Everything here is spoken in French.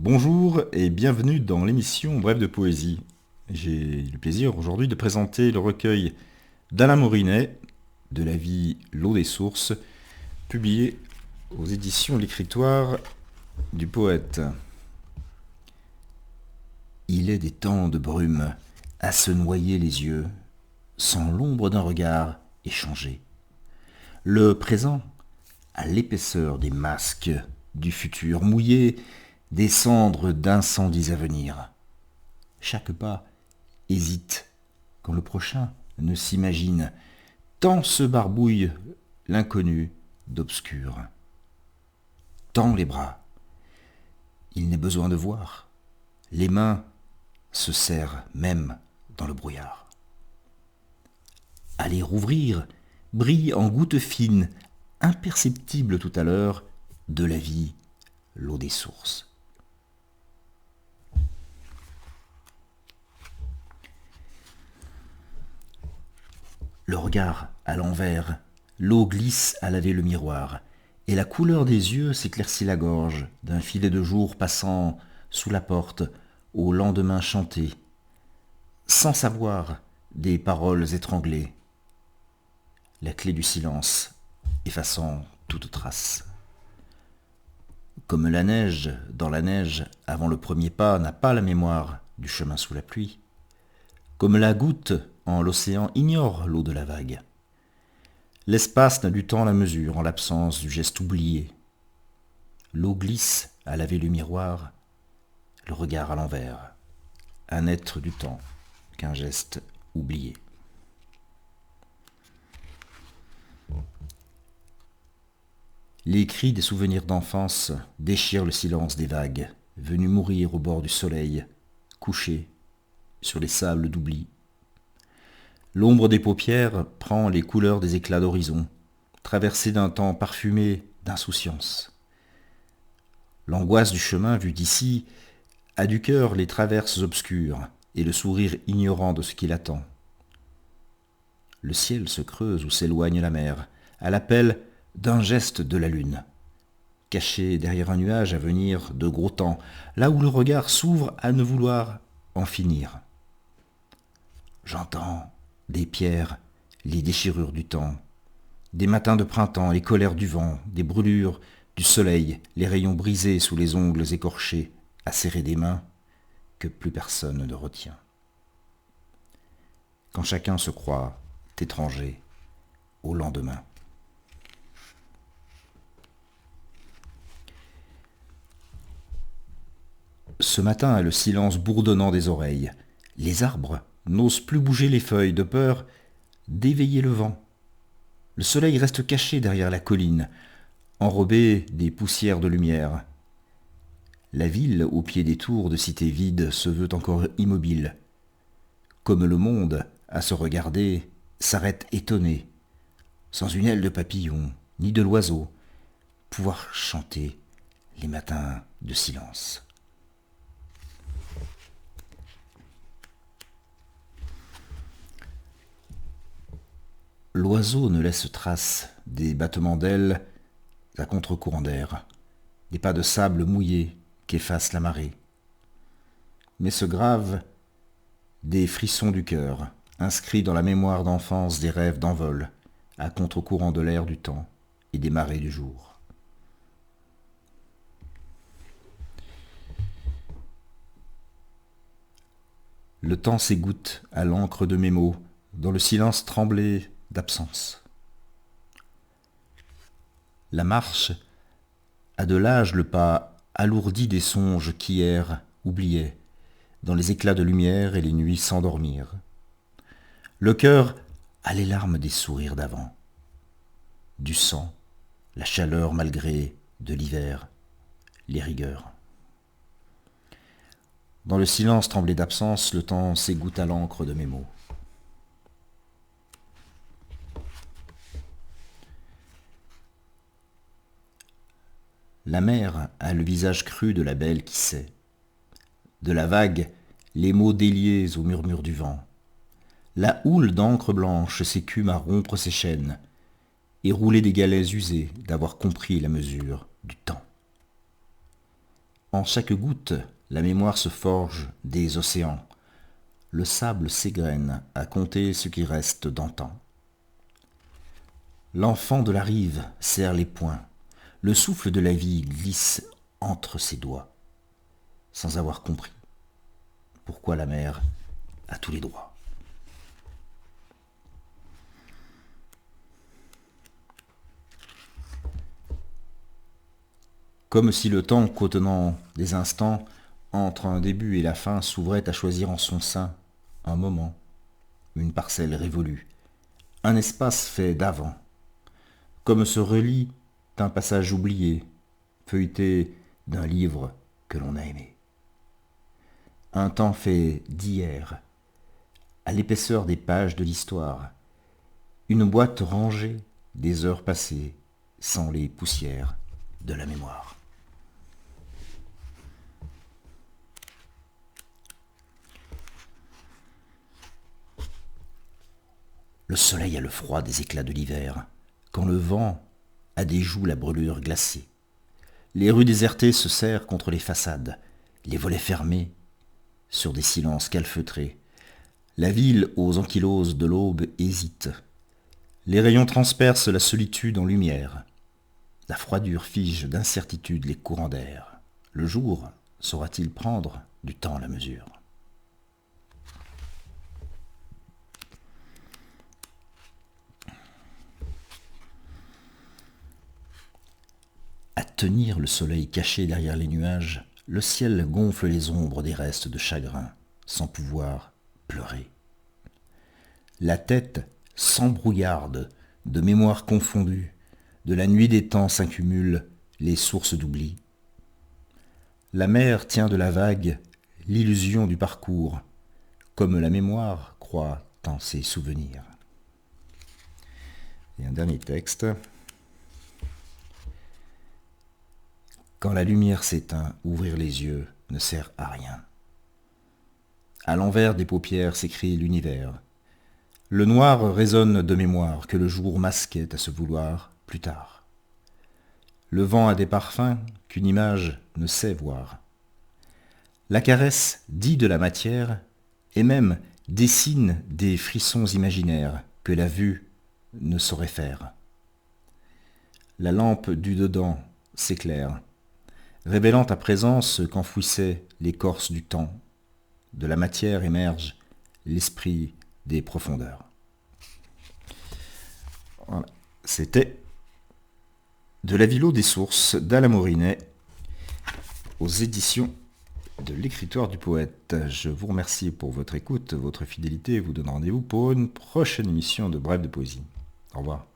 Bonjour et bienvenue dans l'émission Bref de Poésie. J'ai le plaisir aujourd'hui de présenter le recueil d'Alain Morinet, De la vie, l'eau des sources, publié aux éditions L'Écritoire du poète. Il est des temps de brume à se noyer les yeux, sans l'ombre d'un regard échangé. Le présent à l'épaisseur des masques du futur, mouillé des cendres d'incendies à venir. Chaque pas hésite quand le prochain ne s'imagine, tant se barbouille l'inconnu d'obscur. Tends les bras, il n'est besoin de voir, les mains se serrent même dans le brouillard. Aller rouvrir brille en gouttes fines, imperceptibles tout à l'heure, de la vie, l'eau des sources. Le regard à l'envers, l'eau glisse à laver le miroir, et la couleur des yeux s'éclaircit la gorge d'un filet de jour passant sous la porte au lendemain chanté, sans savoir des paroles étranglées, la clé du silence effaçant toute trace. Comme la neige dans la neige avant le premier pas n'a pas la mémoire du chemin sous la pluie, comme la goutte en l'océan ignore l'eau de la vague. L'espace n'a du temps la mesure en l'absence du geste oublié. L'eau glisse à laver le miroir, le regard à l'envers, un être du temps qu'un geste oublié. Les cris des souvenirs d'enfance déchirent le silence des vagues, venues mourir au bord du soleil, couchées sur les sables d'oubli. L'ombre des paupières prend les couleurs des éclats d'horizon, traversée d'un temps parfumé d'insouciance. L'angoisse du chemin vu d'ici a du cœur les traverses obscures et le sourire ignorant de ce qui l'attend. Le ciel se creuse où s'éloigne la mer, à l'appel d'un geste de la lune, caché derrière un nuage à venir de gros temps, là où le regard s'ouvre à ne vouloir en finir. J'entends des pierres, les déchirures du temps, des matins de printemps, les colères du vent, des brûlures du soleil, les rayons brisés sous les ongles écorchés, à serrer des mains que plus personne ne retient. Quand chacun se croit étranger au lendemain. Ce matin a le silence bourdonnant des oreilles. Les arbres n'osent plus bouger les feuilles de peur d'éveiller le vent. Le soleil reste caché derrière la colline, enrobé des poussières de lumière. La ville, au pied des tours de cités vides, se veut encore immobile. Comme le monde, à se regarder, s'arrête étonné, sans une aile de papillon, ni de l'oiseau, pouvoir chanter les matins de silence. L'oiseau ne laisse trace des battements d'ailes à contre-courant d'air, des pas de sable mouillé qu'efface la marée, mais se gravent des frissons du cœur, inscrits dans la mémoire d'enfance des rêves d'envol, à contre-courant de l'air du temps et des marées du jour. Le temps s'égoutte à l'encre de mes mots, dans le silence tremblé d'absence. La marche a de l'âge le pas alourdi des songes qu'hier oubliaient, dans les éclats de lumière et les nuits sans dormir. Le cœur a les larmes des sourires d'avant, du sang, la chaleur malgré de l'hiver, les rigueurs. Dans le silence tremblé d'absence, le temps s'égoutte à l'encre de mes mots. La mer a le visage cru de la belle qui sait. De la vague, les mots déliés au murmure du vent. La houle d'encre blanche s'écume à rompre ses chaînes et rouler des galets usés d'avoir compris la mesure du temps. En chaque goutte, la mémoire se forge des océans. Le sable s'égrène à compter ce qui reste d'antan. L'enfant de la rive serre les poings. Le souffle de la vie glisse entre ses doigts, sans avoir compris pourquoi la mer a tous les droits. Comme si le temps contenant des instants entre un début et la fin s'ouvrait à choisir en son sein un moment, une parcelle révolue, un espace fait d'avant, comme se relie d'un passage oublié, feuilleté d'un livre que l'on a aimé. Un temps fait d'hier, à l'épaisseur des pages de l'histoire, une boîte rangée des heures passées sans les poussières de la mémoire. Le soleil a le froid des éclats de l'hiver, quand le vent a des joues la brûlure glacée. Les rues désertées se serrent contre les façades, les volets fermés sur des silences calfeutrés. La ville aux ankyloses de l'aube hésite. Les rayons transpercent la solitude en lumière. La froidure fige d'incertitude les courants d'air. Le jour saura-t-il prendre du temps la mesure ? À tenir le soleil caché derrière les nuages, le ciel gonfle les ombres des restes de chagrin, sans pouvoir pleurer. La tête s'embrouillarde de mémoires confondues, de la nuit des temps s'accumulent les sources d'oubli. La mer tient de la vague l'illusion du parcours, comme la mémoire croit en ses souvenirs. Et un dernier texte. Quand la lumière s'éteint, ouvrir les yeux ne sert à rien. À l'envers des paupières s'écrit l'univers. Le noir résonne de mémoire que le jour masquait à se vouloir plus tard. Le vent a des parfums qu'une image ne sait voir. La caresse dit de la matière et même dessine des frissons imaginaires que la vue ne saurait faire. La lampe du dedans s'éclaire, révélant à présent ce qu'enfouissait l'écorce du temps. De la matière émerge l'esprit des profondeurs. Voilà. C'était De la Vilo des sources d'Alain Morinet aux éditions de l'Écritoire du Poète. Je vous remercie pour votre écoute, votre fidélité et vous donne rendez-vous pour une prochaine émission de Brève de Poésie. Au revoir.